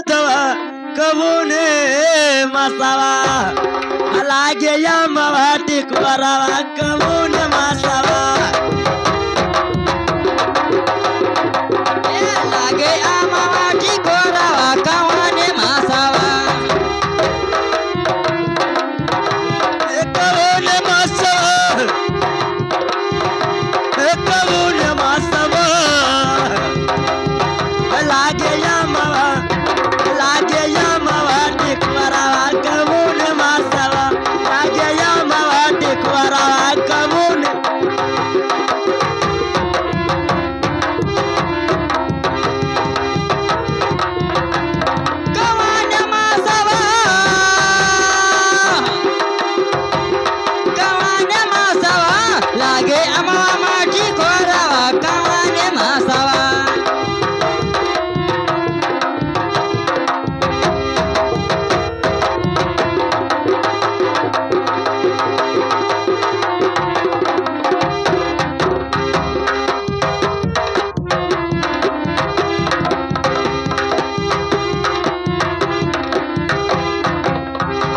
घावतवा कबूने मसावा लागे या मवाटी कुरावा कबूने मसावा लागे या मवाटी कुरावा कबूने मसावा कबूने मसावा कबूने मसावा लागे या मवाटी कुरावा कबूने मसावा लागे या मवाटी कुरावा कबूने कबूने मसावा कबूने मसावा लागे या मवाटी कुरावा कबूने मसावा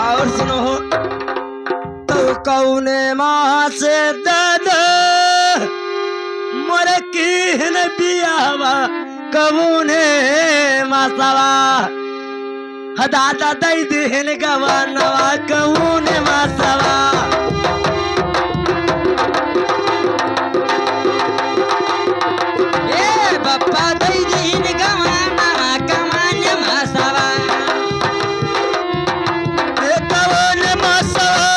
और सुनो तो कौने माँ से दादा मोर किन बियावा कबूने मासावा दादा दई दिन गवानवा कबूने मासावा ए बप्पा दई दिन गवानवा कमाने मासावा कबूने मासावा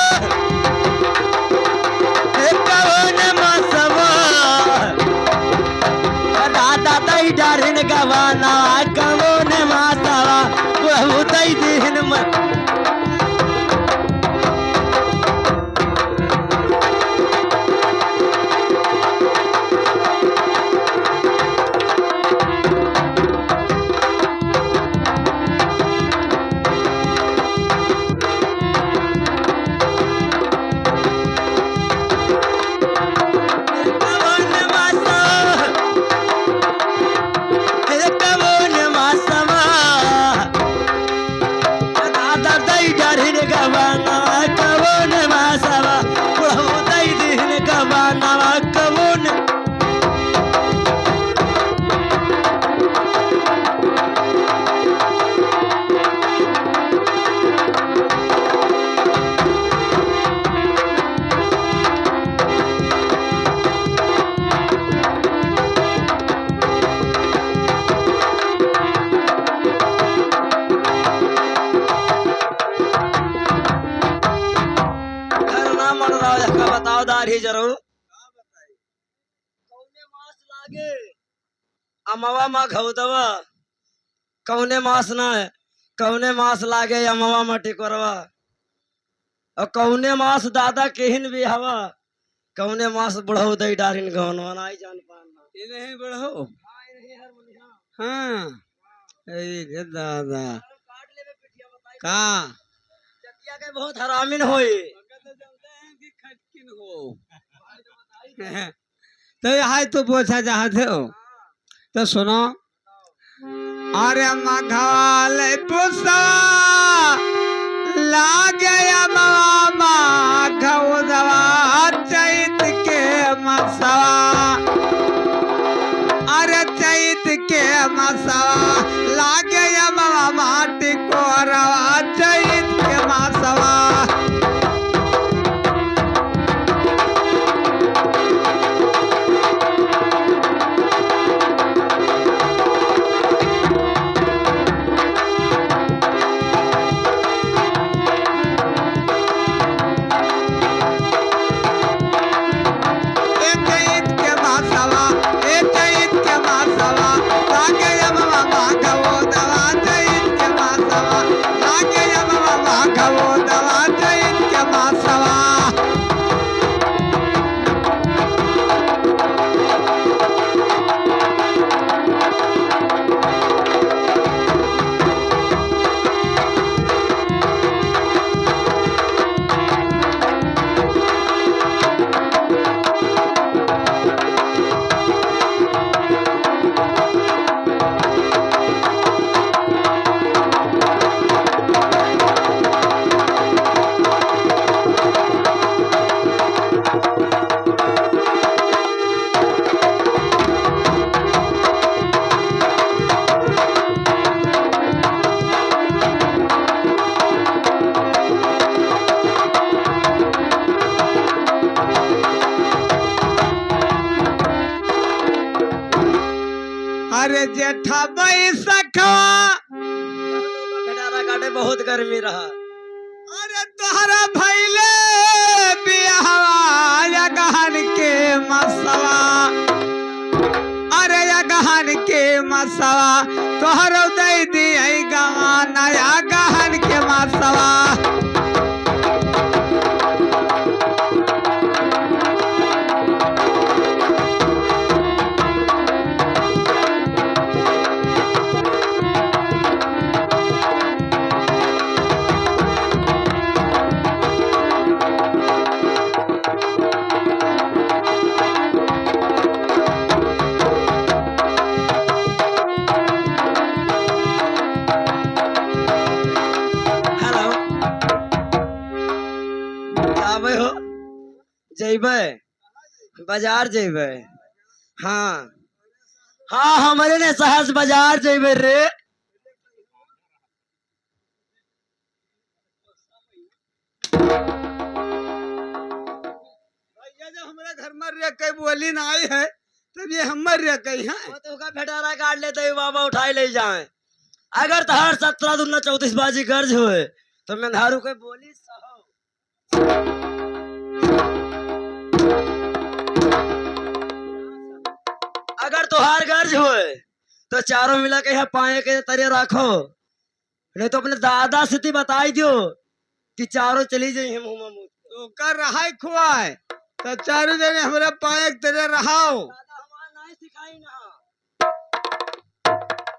कबूने मासावा दादा दई डारिन गवाना कबूने मासावा बहु दई दिन कबूने मासावा कबूने मासावा दादा दई डारिन गवाना कबूने मासावा बहु दई दिन गवाना कबूने करना मन रहा का बताओ दाढ़ी जरूर कौने मास लागे अमवा मा घौदवा कौने मास ना है कौने मास लागे अमवा मा टिकोरवा और कौने मास दादा केहिन भी हवा कौने मास बुढ़ऊ दई डारिन गवनवा नाई जान पाना ये नहीं बढ़ो हाँ ये दादा काट लेबे पिठिया बताई का जतिया के बहुत हरामिन होई खटकिन हो तो यहाँ तो पूछा चाहते हो तो सुनो अरे मघाल पुसा लागे मामा घौदवा चैत के मसवा अरे चैत के मसवा लागे मामा टिकोरवा चैत के मसवा गर्मी रहा। अरे तोहरा भैले बियाहवा या गहन के मसवा, अरे या गहन के मसवा तोहरो दे दिए गाना या गहन के मसवा। हेलो, आवे हो? जइबे बाजार जइबे? हाँ हाँ, हमारे ने सहस बाजार जइबे रे। भैया जब हमारे घर में रे कई बोली ना आई है तब ये हमर रे कई है। वो तो का फेटारा काट लेते ही बाबा उठाई ले जाए। अगर तहार 17 दूना 34 बाजी गर्ज हुए तो मैं धारू के बोली सहो। अगर तोहार गर्ज हुए तो चारों मिला के यहाँ पाए के तरे रखो, नहीं तो अपने दादा से बताई दियो कि चारों चली जाई हम मुंह मुंह। तो कर रहा है खुआए तो चारों जने हमारे पाए तेरे रहाओ। दादा हमारा नहीं सिखाई ना।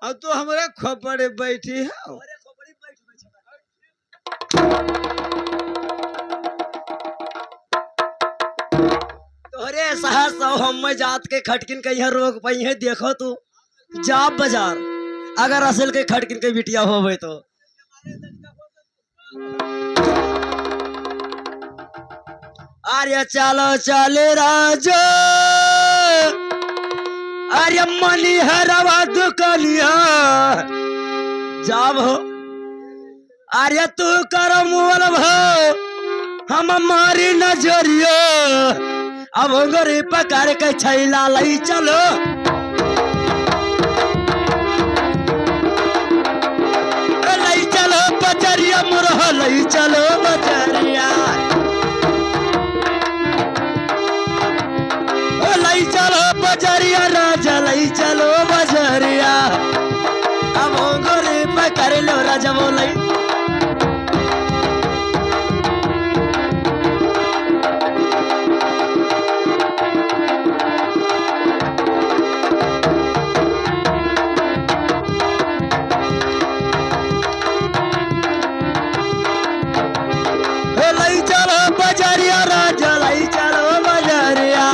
अब तो हमारे खोपड़े बैठी है। अरे खोपड़ी बैठ बैठ। तोहरे सहस और हम जात के खटकिन के यहाँ रोक पाई है। देखो तू जाप बाजार, अगर असल के खटकिन के बिटिया हो तो अरे चलो चले राजो, अरे मनी हरवा दुकलिया जाब हो। अरे तू कर मोल भो हम मारी नजरियो, अब गोरी पकड़ के छैला लई चलो। लई चलो बजरिया मुरह, लई चलो बजरिया, लई चलो बजरिया राजा, लई चलो बजरिया। अब गोरी पकड़ लो राजा वो लई। लई चलो बजरिया राजा, लई चलो बजरिया।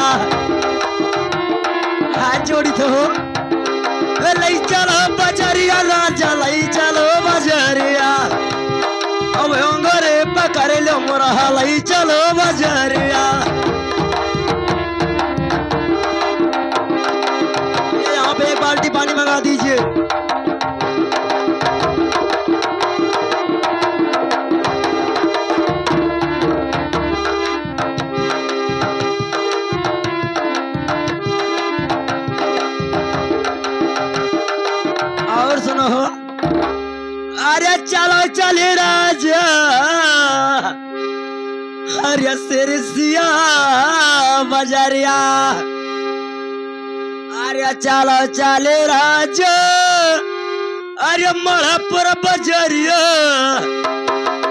हाथ जोड़ी तो हो। लई चलो बजरिया राजा, लई चलो बजरिया। अब अंगरे पकड़ लो मोरा, लई चलो बजरिया। यहाँ पे एक बाल्टी पानी मंगा दीजिए। और सुनो हो, अरे चलो चले राजा, अरे सिरसिया बजरिया। अरे चलो चले राजा, अरे मढ़पुर बजरिया।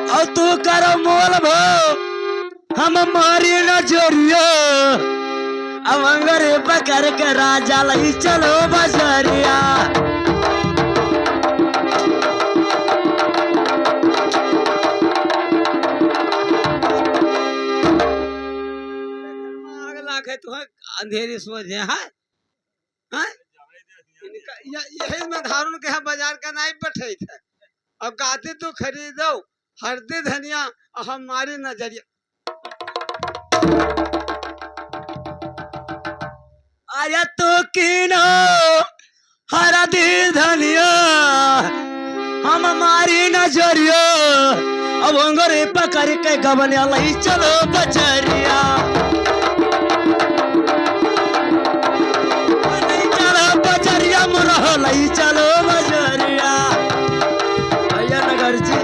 और तू कर मोल भो हम मारी नजरिया। अब अंगरे पकड़ के राजा लई चलो बजरिया। लाखे तो अंधेरी सोचे है, यही में धारून के बाजार का नहीं बैठे थे। अब गाते तो खरीदो हरदी धनिया हमारी नजरिया। अरे तू किनो हरदी धनिया हम हमारी नजरिया। अब अंगरे पकड़ के गबनिया लई चलो बजरिया। लई चलो बजरिया मुरह, लई चलो बजरिया। भैया नगर जी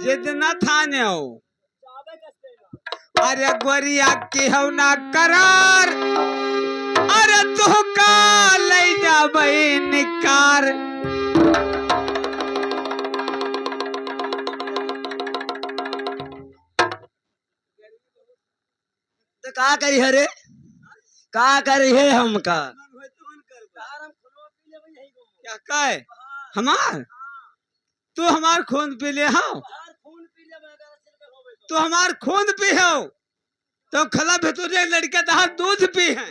जितना थाने हो अरे गोरिया की हो ना करार अरे तू का ले जा निकार तो का करी है रे, का करी है हमका? क्या कहे हमार तू हमार खून पी ले हो तू हमार खून पी हो तो खला भेतुरे लड़के तहां दूध पी है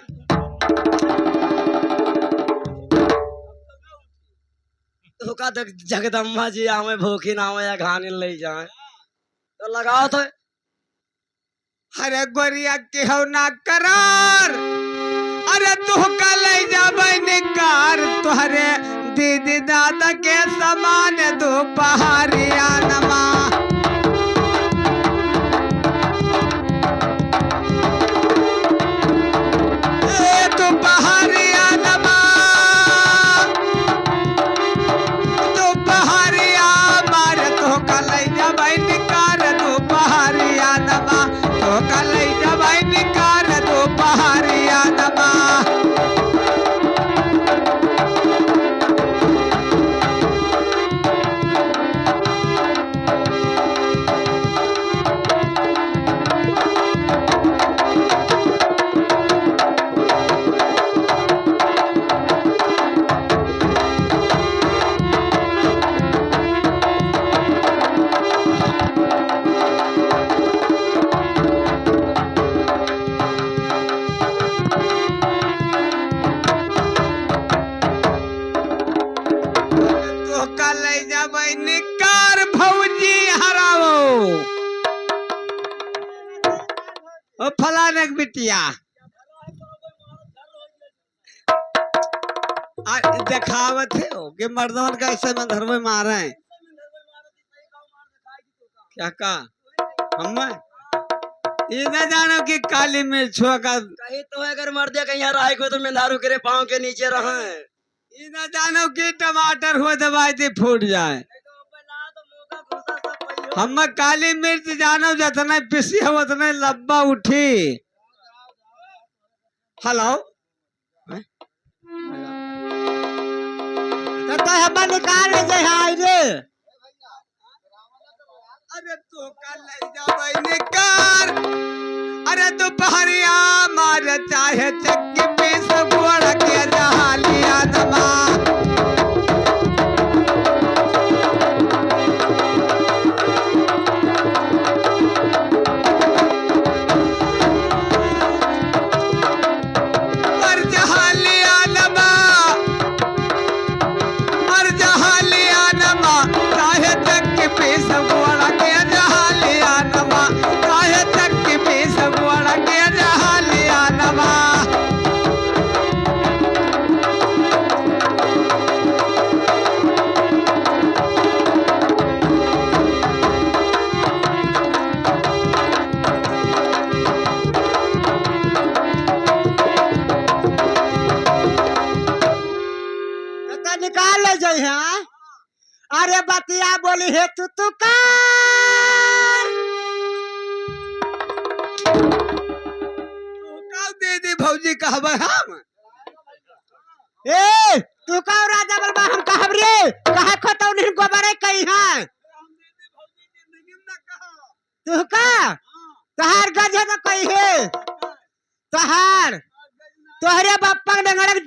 तो का तक जगदम्बा जी आवे भूखी ना आवे या घानी ले जाए तो लगाओ तो। अरे गोरिया के हो ना करार अरे तू का ले जा निकार तुहरे दीदी दादा के समान दो पहाड़िया नमा तू पहाड़िया नमा तू पहाड़िया मार तो का ले जा निकार दो पहाड़िया नमा तो का ले जा निकार दो पहाड़िया नमा निकार भौजी हराओ ओ फलाने के बिटिया देखावत है हो कि मर्दवन का ऐसे में धर्म मारे हैं क्या का हम ये ना जानो कि काली मिर्च का कहीं तो अगर मर दिया कहीं राय को तो मेंधारू करे पाँव के नीचे रहे ये ना जानो कि टमाटर हो दवाई दे फूट जाए हम काली मिर्च जानो जितना पिसी हो उतना लब्बा उठी हेलो तो हम निकाल ले जाए रे अरे तू कल ले जा निकार अरे दोपहरिया मार चाहे चक्की पे सब गोड़ के जहालिया दबा निकाल ले जाए हैं। अरे बतिया बोली है तू का दीदी भौजी कहबे हम ए तू का राजा बलबा हम कहब रे कहा खतौनी गोबरे कही है तू का तहार गजे तो कही है तहार तोहरे बापा डंगड़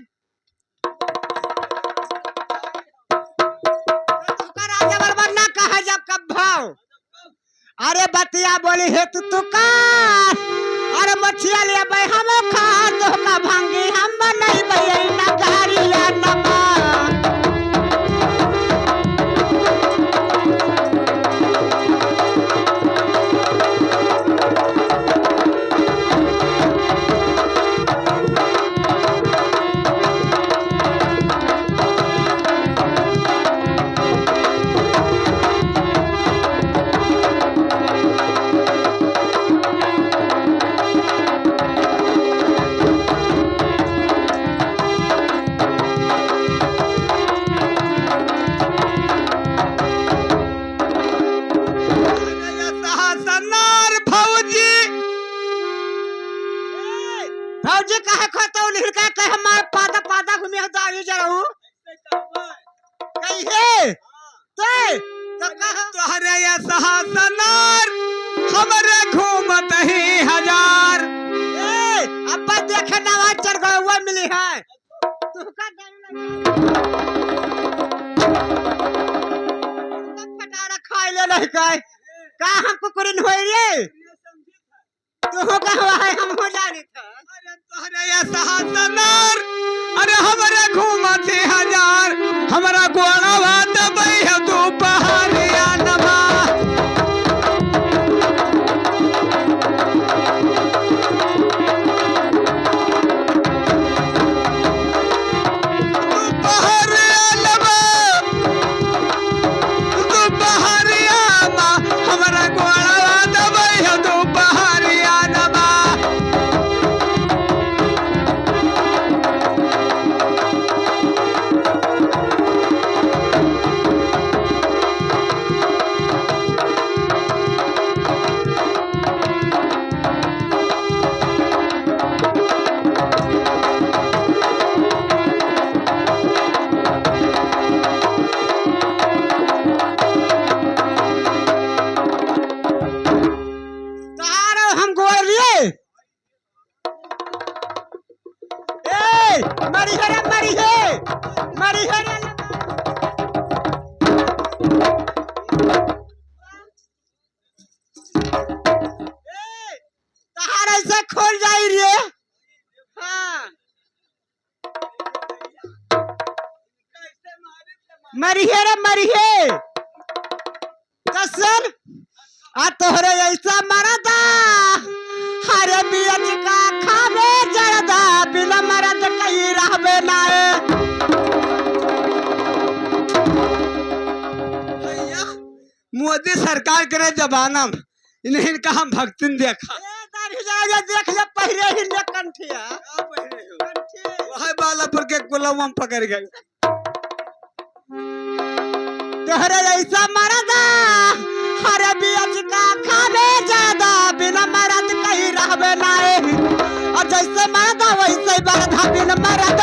राजा बलबा ना कहा जब कब भाव अरे बतिया बोली है तू का अरे मछिया ले भाई हम खा तो का भांगी हम नहीं भई ना गाड़िया नमा कह मैं पादा पादा घूमे दाढ़ी जड़ू कहिए तो कह तोहरे ये सहासनार हमरे घूमत ही हजार ए अब देखे नवा चढ़ गए हुआ मिली है तू का फटारा खाए ले नहीं का हमको कुरिन होई रे तू कहवा है हम हो जानी था अरे तोहरे ये सहासनार अरे हमरे घूमत ही हजार हमरा गोड़ा बात बई है तू पहाड़िया नमा खोल जाई रे हाँ मरिहे रे मरिहे कसर आ तोहरे ऐसा मरदा हरे बियज का खावे जरदा बिना मरद कहीं रहबे नाए भैया मोदी सरकार करे जमाना में इन्हें का हम भक्तिन देखा देख ले पहरे ही ले कंठिया वही बालापुर के गुलाम हम पकड़ गए तोहरे ऐसा मरदा हरे बियज का खावे ज्यादा बिना मरद कहीं रहबे नाए और जैसे मरदा वैसे बरधा बिना मरद